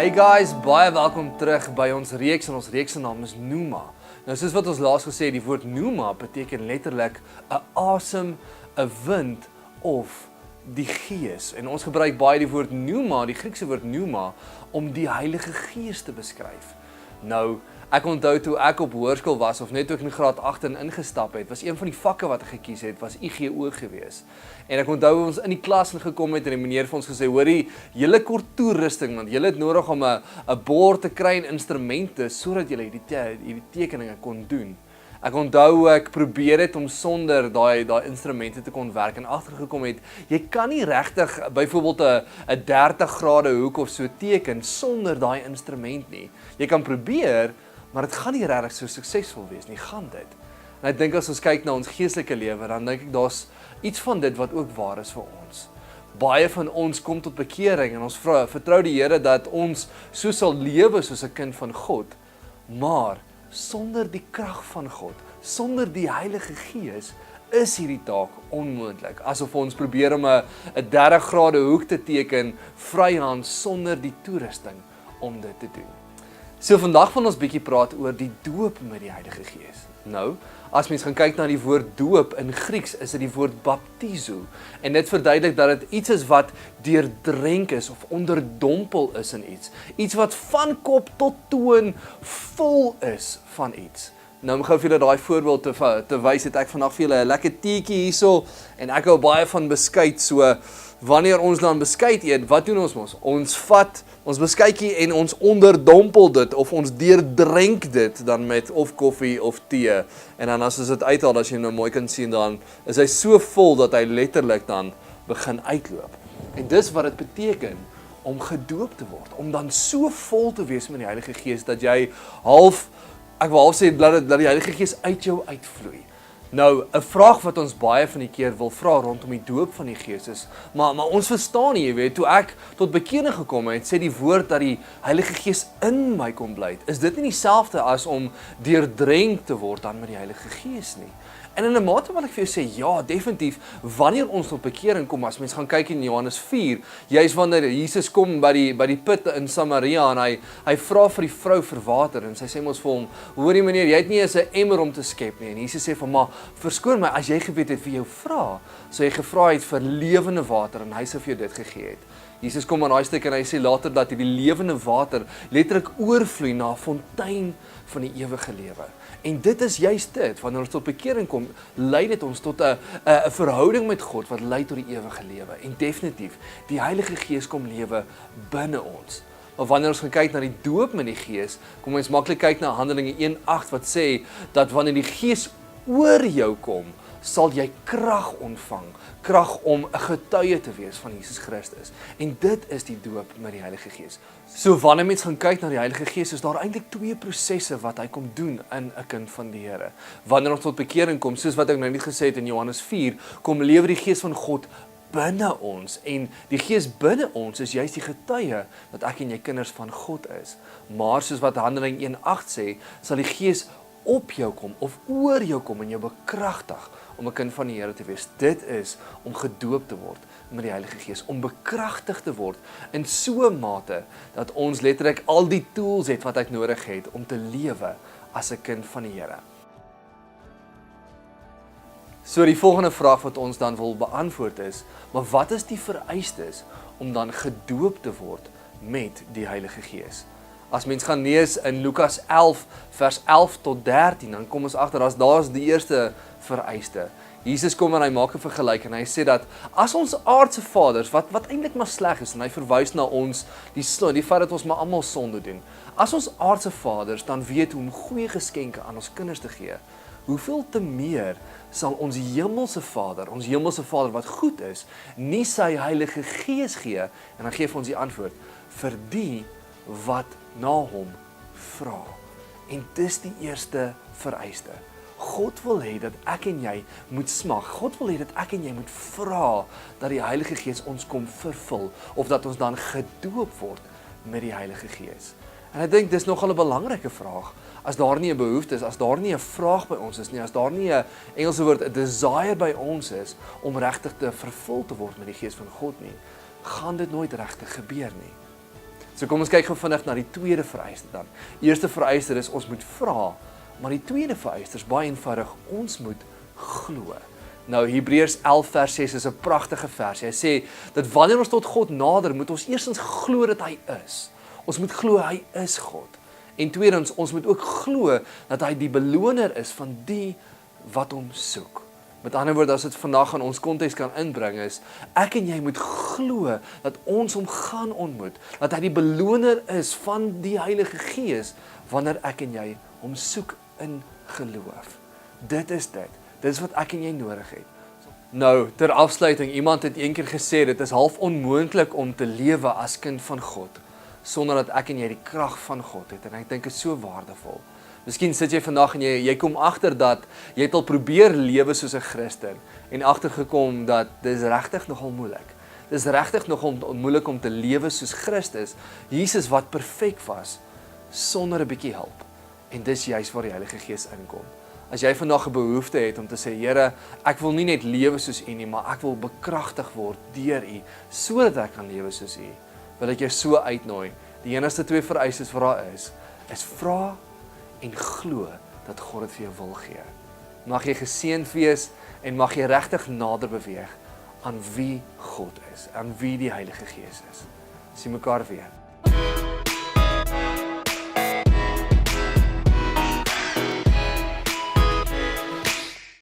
Hey guys, baie welkom terug by ons reeks en ons reeks se naam is Pneuma. Nou soos wat ons laas gesê het, die woord Pneuma beteken letterlik 'n asem, 'n wind of die Gees. En ons gebruik baie die woord Pneuma, die Griekse woord Pneuma, om die Heilige Gees te beskryf. Nou, ek onthou toe ek op hoërskool was of net toe ek in graad 8 ingestap het, was een van die vakke wat ek gekies het, was IGO gewees. En ek onthou ons in die klas ingekom het en die meneer vir ons gesê, hoorie, julle kort toerusting, want julle het nodig om 'n bord te kry en instrumente sodat julle hierdie tekeninge kon doen. Ek onthou ek probeer het om sonder daai instrumente te kon werk en agtergekom het, jy kan nie regtig byvoorbeeld 'n 30 grade hoek of so teken sonder daai instrument nie. Jy kan probeer, maar dit gaan nie regtig so suksesvol wees nie, gaan dit. En ek dink as ons kyk na ons geestelike lewe, dan dink ek daar's iets van dit wat ook waar is vir ons. Baie van ons kom tot bekering en ons vertrou die Here dat ons so sal lewe soos 'n kind van God, maar sonder die krag van God, sonder die Heilige Gees, is hierdie taak onmoontlik. Asof ons probeer om 'n 30 grade hoek te teken, vryhand sonder die toerusting om dit te doen. So vandag gaan ons bietjie praat oor die doop met die Heilige Gees. Nou, as mens gaan kyk na die woord doop in Grieks, is dit die woord baptizo. En dit verduidelik dat dit iets is wat deurdrenk is of onderdompel is in iets. Iets wat van kop tot toon vol is van iets. Nou om gou vir julle daai voorbeeld te wys, het ek vandag vir julle 'n lekker teetjie hierso en ek hou baie van beskuit, so wanneer ons dan beskuit eet, wat doen ons mos? Ons vat ons beskuitjie en ons onderdompel dit of ons deurdrenk dit dan met of koffie of tee. En dan as ons dit uithaal, as jy nou mooi kan sien, dan is hy so vol dat hy letterlik dan begin uitloop. En dis wat dit beteken om gedoop te word, om dan so vol te wees met die Heilige Gees dat jy ek wil half sê dat die Heilige Gees uit jou uitvloei. Nou, 'n vraag wat ons baie van die keer wil vra rondom die doop van die Gees is, maar ons verstaan nie, jy weet, toe ek tot bekering gekom het, sê die woord dat die Heilige Gees in my kom bly. Is dit nie dieselfde as om deurdrenk te word dan met die Heilige Gees nie? En in 'n mate wil ek vir jou sê, ja, definitief, wanneer ons tot bekering kom, as mens gaan kyk in Johannes 4, juist wanneer Jesus kom by die put in Samaria en hy vra vir die vrou vir water en sy sê mos vir hom, hoorie meneer, jy het nie eens 'n emmer om te skep nie. En Jesus sê van, maar verskoon my, as jy geweet het wie jou vra, sou jy gevra het vir lewende water en hy sou vir jou dit gegee het. Jesus kom aan daai stuk en hy sê later dat hierdie lewende water letterlik oorvloei na 'n fontein van die ewige lewe. En dit is juist dit, wanneer ons tot bekering kom, lei dit ons tot 'n verhouding met God wat lei tot die ewige lewe. En definitief, die Heilige Gees kom lewe binne ons. Maar wanneer ons gaan kyk na die doop met die Gees, kom ons maklik kyk na Handelinge 1:8 wat sê dat wanneer die Gees oor jou kom, sal jy krag ontvang, krag om 'n getuie te wees van Jesus Christus. En dit is die doop met die Heilige Gees. So wanneer mens gaan kyk na die Heilige Gees, is daar eintlik twee prosesse wat hy kom doen in 'n kind van die Here. Wanneer ons tot bekering kom, soos wat ek nou net gesê het in Johannes 4, kom lewe die Gees van God binne ons en die Gees binne ons is juist die getuie dat ek en jy kinders van God is. Maar soos wat Handelinge 1:8 sê, sal die Gees op jou kom of oor jou kom en jou bekragtig om 'n kind van die Here te wees. Dit is om gedoop te word met die Heilige Gees, om bekragtig te word in so 'n mate dat ons letterlik al die tools het wat ek nodig het om te lewe as 'n kind van die Here. So die volgende vraag wat ons dan wil beantwoord is, maar wat is die vereistes om dan gedoop te word met die Heilige Gees? As mens gaan lees in Lukas 11 vers 11 tot 13, dan kom ons agter daar's die eerste vereiste. Jesus kom en hy maak 'n vergelyking en hy sê dat as ons aardse vaders wat eintlik maar sleg is en hy verwys na ons die feit dat ons maar almal sonde doen. As ons aardse vaders dan weet hoe om goeie geskenke aan ons kinders te gee, hoeveel te meer sal ons hemelse Vader wat goed is, nie sy Heilige Gees gee, en dan gee vir ons die antwoord, vir die wat na hom vra. En dis die eerste vereiste. God wil hê dat ek en jy moet smag. God wil hê dat ek en jy moet vra dat die Heilige Gees ons kom vervul, of dat ons dan gedoop word met die Heilige Gees. En ek dink dis nogal 'n belangrike vraag. As daar nie 'n behoefte is, as daar nie 'n vraag by ons is nie, as daar nie 'n Engelse woord, 'n desire by ons is om regtig te vervul te word met die Gees van God nie, gaan dit nooit regtig gebeur nie. So kom ons kyk gou vinnig na die tweede vereiste dan. Eerste vereiste is ons moet vra, maar die tweede vereiste is baie eenvoudig, ons moet glo. Nou Hebreërs 11 vers 6 is 'n pragtige vers. Hy sê dat wanneer ons tot God nader, moet ons eerstens glo dat hy is. Ons moet glo hy is God. En tweedens, ons moet ook glo dat hy die beloner is van die wat hom soek. Met ander woorde, as dit vandag in ons konteks kan inbring is, ek en jy moet glo dat ons hom gaan ontmoet, dat hy die beloner is van die Heilige Gees wanneer ek en jy hom soek in geloof. Dit is dit. Dit is wat ek en jy nodig het. Nou, ter afsluiting, iemand het eendag gesê, dit is half onmoontlik om te lewe as kind van God, sonder dat ek en jy die krag van God het, en ek dink dit is so waardevol. Miskien sit jy vandag en jy kom agter dat jy het al probeer lewe soos 'n Christen, en agtergekom dat dis regtig nogal moeilik. Dis regtig nogal moeilik om te lewe soos Christus, Jesus wat perfek was, sonder 'n bietjie hulp. En dis juist waar die Heilige Gees inkom. As jy vandag 'n behoefte het om te sê, Here, ek wil nie net lewe soos U nie, maar ek wil bekragtig word deur U, sodat ek kan lewe soos U, wil ek jou so uitnooi. Die enigste twee vereistes wat daar is vra en glo dat God dit vir jou wil gee. Mag jy geseënd wees en mag jy regtig nader beweeg aan wie God is, aan wie die Heilige Gees is. Sien mekaar weer.